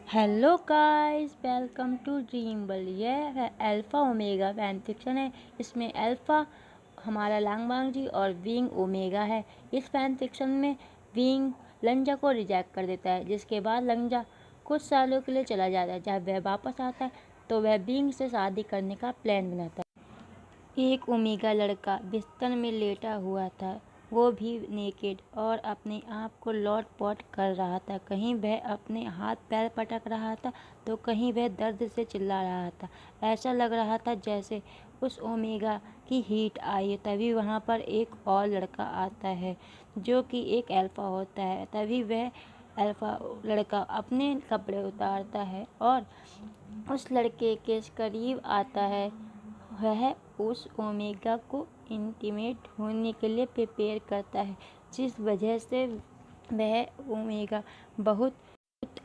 Hello guys, welcome to dream world. यह है alpha omega fan fiction है। इसमें अल्फ़ा हमारा लांगबांग जी और विंग ओमेगा है। इस फैन फिक्शन में विंग लंजा को रिजेक्ट कर देता है, जिसके बाद लंजा कुछ सालों के लिए चला जाता है। जब वह वापस आता है तो वह विंग से शादी करने का प्लान बनाता है। एक ओमेगा लड़का बिस्तर में लेटा हुआ था, वो भी नेकेड, और अपने आप को लौट-पौट कर रहा था। कहीं वह अपने हाथ-पैर पटक रहा था तो कहीं वह दर्द से चिल्ला रहा था। ऐसा लग रहा था जैसे उस ओमेगा की हीट आई है। तभी वहाँ पर एक और लड़का आता है जो कि एक अल्फ़ा होता है। तभी वह अल्फ़ा लड़का अपने कपड़े उतारता है और उस लड़के के करीब आता है। वह उस ओमेगा को इंटीमेट होने के लिए प्रिपेयर करता है, जिस वजह से वह ओमेगा बहुत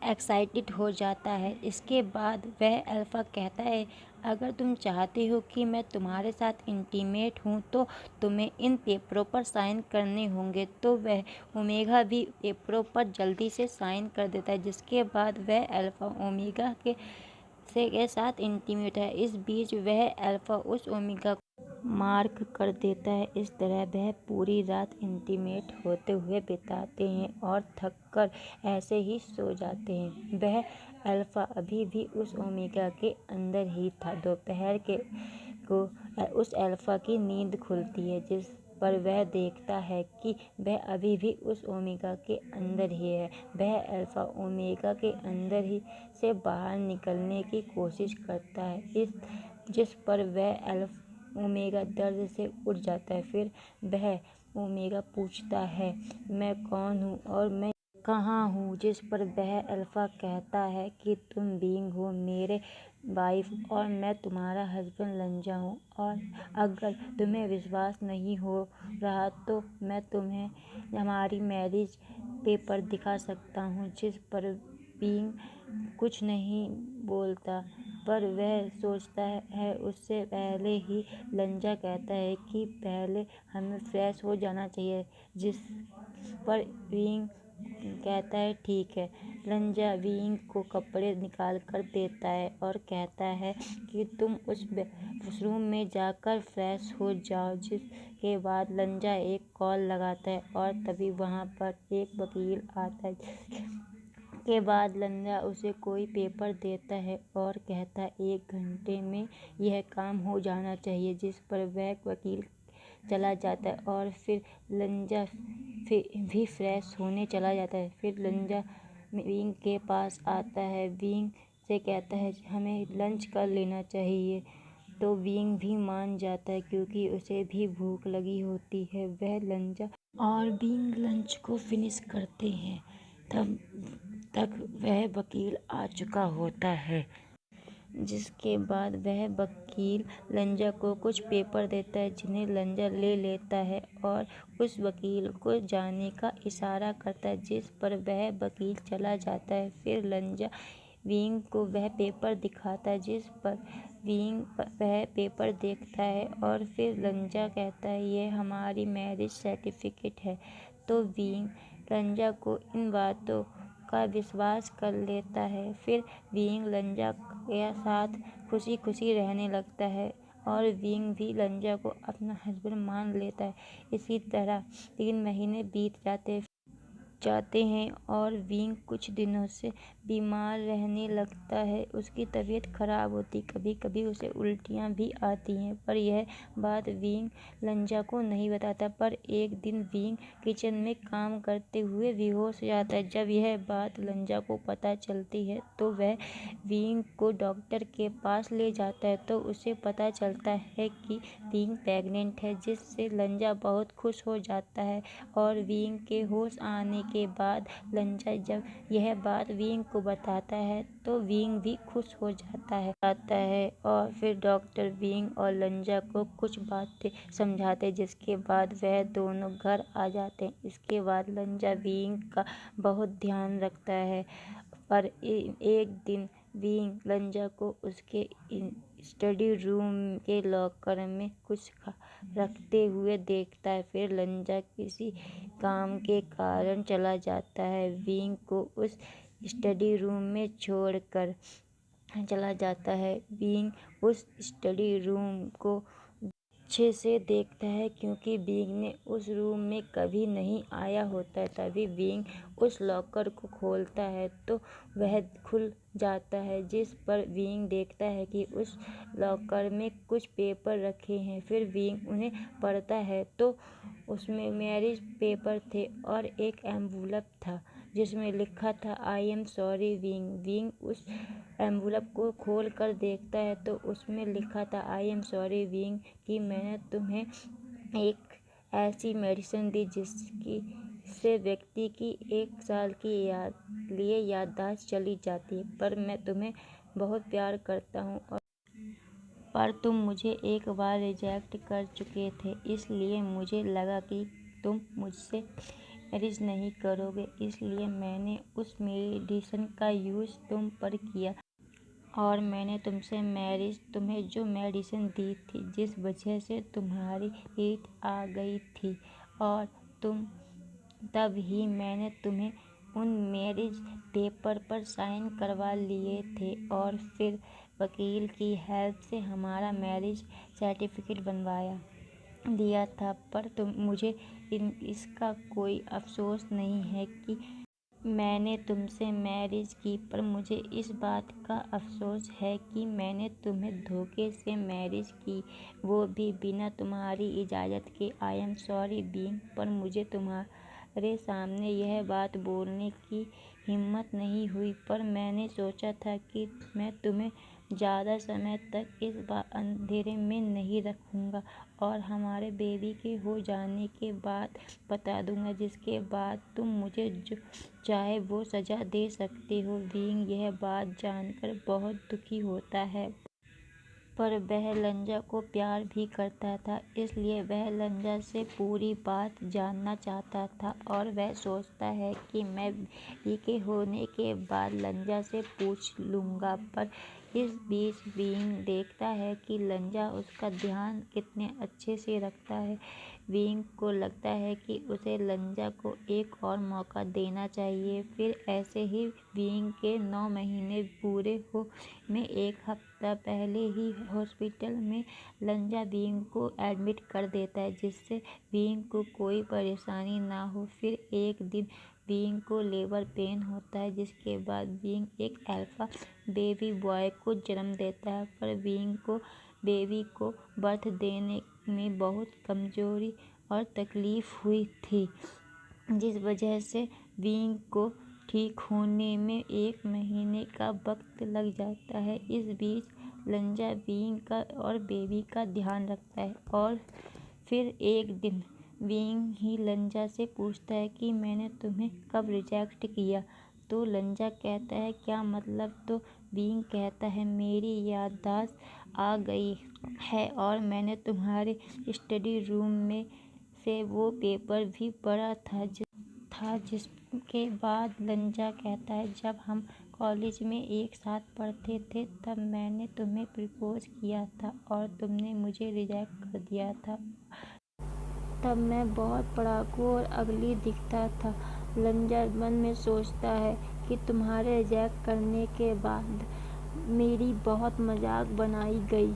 एक्साइटेड हो जाता है। इसके बाद वह अल्फ़ा कहता है, अगर तुम चाहते हो कि मैं तुम्हारे साथ इंटीमेट हूँ तो तुम्हें इन पेपरों पर साइन करने होंगे। तो वह ओमेगा भी पेपरों पर जल्दी से साइन कर देता है, जिसके बाद वह अल्फ़ा ओमेगा के साथ इंटीमेट है। इस बीच वह अल्फ़ा उस ओमेगा को मार्क कर देता है। इस तरह वह पूरी रात इंटीमेट होते हुए बिताते हैं और थककर ऐसे ही सो जाते हैं। वह अल्फ़ा अभी भी उस ओमेगा के अंदर ही था। दोपहर को उस अल्फ़ा की नींद खुलती है, जिस पर वह देखता है कि वह अभी भी उस ओमेगा के अंदर ही है। वह अल्फ़ा ओमेगा के अंदर ही से बाहर निकलने की कोशिश करता है, जिस पर वह ओमेगा दर्द से उठ जाता है। फिर वह ओमेगा पूछता है, मैं कौन हूँ और मैं कहाँ हूँ? जिस पर वह अल्फ़ा कहता है कि तुम बीइंग हो मेरे वाइफ और मैं तुम्हारा हस्बैंड लंजा हूँ, और अगर तुम्हें विश्वास नहीं हो रहा तो मैं तुम्हें हमारी मैरिज पेपर दिखा सकता हूँ। जिस पर बीइंग कुछ नहीं बोलता, पर वह सोचता है। उससे पहले ही लंजा कहता है कि पहले हमें फ्रेश हो जाना चाहिए, जिस पर बीइंग कहता है ठीक है। लंजा बीइंग को कपड़े निकाल कर देता है और कहता है कि तुम उस रूम में जाकर फ्रेश हो जाओ। जिसके बाद लंजा एक कॉल लगाता है और तभी वहाँ पर एक वकील आता है। के बाद लंजा उसे कोई पेपर देता है और कहता है 1 घंटे में यह काम हो जाना चाहिए। जिस पर वह वकील चला जाता है और फिर लंजा भी फ्रेश होने चला जाता है। फिर लंजा विंग के पास आता है, विंग से कहता है हमें लंच कर लेना चाहिए। तो विंग भी मान जाता है क्योंकि उसे भी भूख लगी होती है। वह लंजा और विंग लंच को फिनिश करते हैं, तब तक वह वकील आ चुका होता है। जिसके बाद वह वकील लंजा को कुछ पेपर देता है, जिन्हें लंजा ले लेता है और उस वकील को जाने का इशारा करता है, जिस पर वह वकील चला जाता है। फिर लंजा विंग को वह पेपर दिखाता है, जिस पर विंग वह पेपर देखता है और फिर लंजा कहता है यह हमारी मैरिज सर्टिफिकेट है। तो विंग लंजा को इन बातों का विश्वास कर लेता है। फिर विंग लंजा के साथ खुशी खुशी रहने लगता है और विंग भी लंजा को अपना हस्बैंड मान लेता है। इसी तरह 3 महीने बीत जाते हैं और विंग कुछ दिनों से बीमार रहने लगता है। उसकी तबीयत खराब होती, कभी कभी उसे उल्टियाँ भी आती हैं, पर यह बात विंग लंजा को नहीं बताता। पर एक दिन विंग किचन में काम करते हुए बेहोश हो जाता है। जब यह बात लंजा को पता चलती है तो वह विंग को डॉक्टर के पास ले जाता है। तो उसे पता चलता है कि विंग प्रेग्नेंट है, जिससे लंजा बहुत खुश हो जाता है। और विंग के होश आने के बाद लंजा जब यह बात विंग को बताता है तो विंग भी खुश हो जाता है और फिर डॉक्टर विंग और लंजा को कुछ बातें समझाते, जिसके बाद वह दोनों घर आ जाते हैं। इसके बाद लंजा विंग का बहुत ध्यान रखता है, पर एक दिन विंग लंजा को उसके स्टडी रूम के लॉकर में कुछ रखते हुए देखता है। फिर लंजा किसी काम के कारण चला जाता है। विंग को उस स्टडी रूम में छोड़कर चला जाता है। बीइंग उस स्टडी रूम को अच्छे से देखता है क्योंकि बीइंग ने उस रूम में कभी नहीं आया होता। तभी बीइंग उस लॉकर को खोलता है तो वह खुल जाता है, जिस पर बीइंग देखता है कि उस लॉकर में कुछ पेपर रखे हैं। फिर बीइंग उन्हें पढ़ता है तो उसमें मैरिज पेपर थे और एक एनवलप था जिसमें लिखा था I am sorry being. Being उस एनवलप को खोल कर देखता है तो उसमें लिखा था आई एम सॉरी बीइंग कि मैंने तुम्हें एक ऐसी मेडिसिन दी जिसकी से व्यक्ति की 1 साल की लिए याददाश्त चली जाती है, पर मैं तुम्हें बहुत प्यार करता हूँ पर तुम मुझे एक बार रिजेक्ट कर चुके थे, इसलिए मुझे लगा कि तुम मुझसे मैरिज नहीं करोगे, इसलिए मैंने उस मेडिसिन का यूज़ तुम पर किया और मैंने तुम्हें जो मेडिसिन दी थी जिस वजह से तुम्हारी ईद आ गई थी और तब ही मैंने तुम्हें उन मैरिज पेपर पर साइन करवा लिए थे और फिर वकील की हेल्प से हमारा मैरिज सर्टिफिकेट बनवाया दिया था। पर मुझे इसका कोई अफसोस नहीं है कि मैंने तुमसे मैरिज की, पर मुझे इस बात का अफसोस है कि मैंने तुम्हें धोखे से मैरिज की, वो भी बिना तुम्हारी इजाज़त के। I am sorry being. पर मुझे तुम्हारे सामने यह बात बोलने की हिम्मत नहीं हुई, पर मैंने सोचा था कि मैं तुम्हें ज़्यादा समय तक इस अंधेरे में नहीं रखूँगा और हमारे बेबी के हो जाने के बाद बता दूँगा, जिसके बाद तुम मुझे जो चाहे वो सज़ा दे सकते हो। बीइंग यह बात जानकर बहुत दुखी होता है, पर वह लंजा को प्यार भी करता था, इसलिए वह लंजा से पूरी बात जानना चाहता था और वह सोचता है कि मैं बेबी के होने के बाद लंजा से पूछ लूँगा। पर इस बीच बीइंग देखता है कि लंजा उसका ध्यान कितने अच्छे से रखता है। बीइंग को लगता है कि उसे लंजा को एक और मौका देना चाहिए। फिर ऐसे ही बीइंग के 9 महीने पूरे हो में 1 हफ्ता पहले ही हॉस्पिटल में लंजा बीइंग को एडमिट कर देता है, जिससे बीइंग को कोई परेशानी ना हो। फिर एक दिन बीइंग को लेबर पेन होता है, जिसके बाद बीइंग एक अल्फा बेबी बॉय को जन्म देता है। पर बीइंग को बेबी को बर्थ देने में बहुत कमजोरी और तकलीफ हुई थी, जिस वजह से बीइंग को ठीक होने में 1 महीने का वक्त लग जाता है। इस बीच लंजा बीइंग का और बेबी का ध्यान रखता है और फिर एक दिन बीइंग ही लंजा से पूछता है कि मैंने तुम्हें कब रिजेक्ट किया। तो लंजा कहता है क्या मतलब। तो बीइंग कहता है मेरी याददाश्त आ गई है और मैंने तुम्हारे स्टडी रूम में से वो पेपर भी पढ़ा था जिसके बाद लंजा कहता है जब हम कॉलेज में एक साथ पढ़ते थे तब मैंने तुम्हें प्रपोज किया था और तुमने मुझे रिजेक्ट कर दिया था। तब मैं बहुत पढ़ाकू और अगली दिखता था। लंजा मन में सोचता है कि तुम्हारे रिजेक्ट करने के बाद मेरी बहुत मजाक बनाई गई,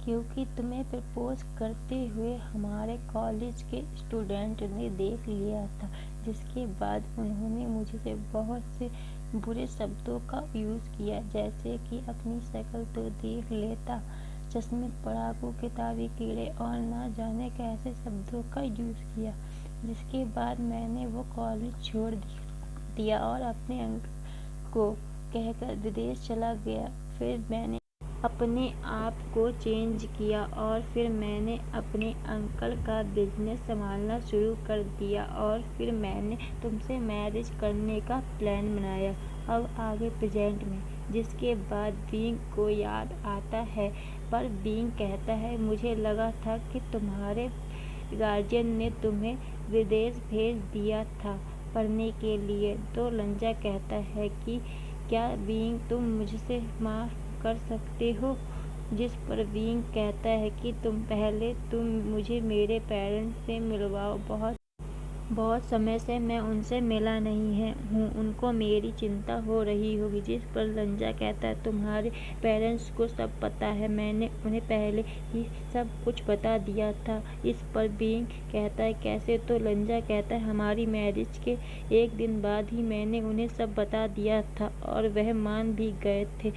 क्योंकि तुम्हें प्रपोज करते हुए हमारे कॉलेज के स्टूडेंट ने देख लिया था, जिसके बाद उन्होंने मुझसे बहुत से बुरे शब्दों का यूज़ किया, जैसे कि अपनी शक्ल तो देख लेता, चश्मिश, पढ़ाकू, किताबी कीड़े और ना जाने कैसे शब्दों का यूज़ किया। जिसके बाद मैंने वो कॉलेज छोड़ दिया और अपने अंकल को कहकर विदेश चला गया। फिर मैंने अपने आप को चेंज किया और फिर मैंने अपने अंकल का बिजनेस संभालना शुरू कर दिया और फिर मैंने तुमसे मैरिज करने का प्लान बनाया। अब आगे प्रेजेंट में। जिसके बाद बीइंग को याद आता है, पर बीइंग कहता है मुझे लगा था कि तुम्हारे गार्जियन ने तुम्हें विदेश भेज दिया था पढ़ने के लिए। तो लंजा कहता है कि क्या बीइंग तुम मुझसे माफ़ कर सकते हो। जिस पर बीइंग कहता है कि तुम मुझे मेरे पेरेंट्स से मिलवाओ, बहुत बहुत समय से मैं उनसे मिला नहीं हूँ, उनको मेरी चिंता हो रही होगी। जिस पर लंजा कहता है तुम्हारे पेरेंट्स को सब पता है, मैंने उन्हें पहले ही सब कुछ बता दिया था। इस पर बीइंग कहता है कैसे? तो लंजा कहता है हमारी मैरिज के एक दिन बाद ही मैंने उन्हें सब बता दिया था और वह मान भी गए थे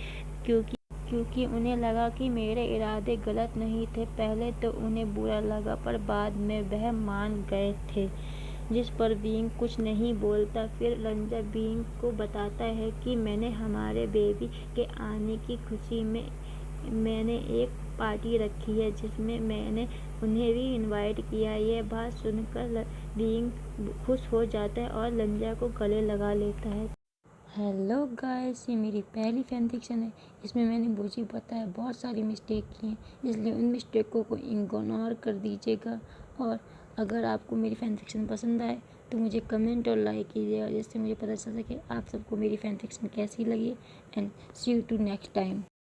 क्योंकि उन्हें लगा कि मेरे इरादे गलत नहीं थे। पहले तो उन्हें बुरा लगा पर बाद में वह मान गए थे। जिस पर बीइंग कुछ नहीं बोलता। फिर लंजा बीइंग को बताता है कि मैंने हमारे बेबी के आने की खुशी में मैंने एक पार्टी रखी है जिसमें मैंने उन्हें भी इनवाइट किया। यह बात सुनकर बीइंग खुश हो जाता है और लंजा को गले लगा लेता है। हेलो गाइस, ये मेरी पहली फैन फिक्शन है। इसमें मैंने मुझे पता है बहुत सारी मिस्टेक की हैं, इसलिए उन मिस्टेकों को इग्नोर कर दीजिएगा। और अगर आपको मेरी फैन फिक्शन पसंद आए तो मुझे कमेंट और लाइक कीजिएगा, जिससे मुझे पता चल सके आप सबको मेरी फैन फिक्शन कैसी लगी। And see you to next time.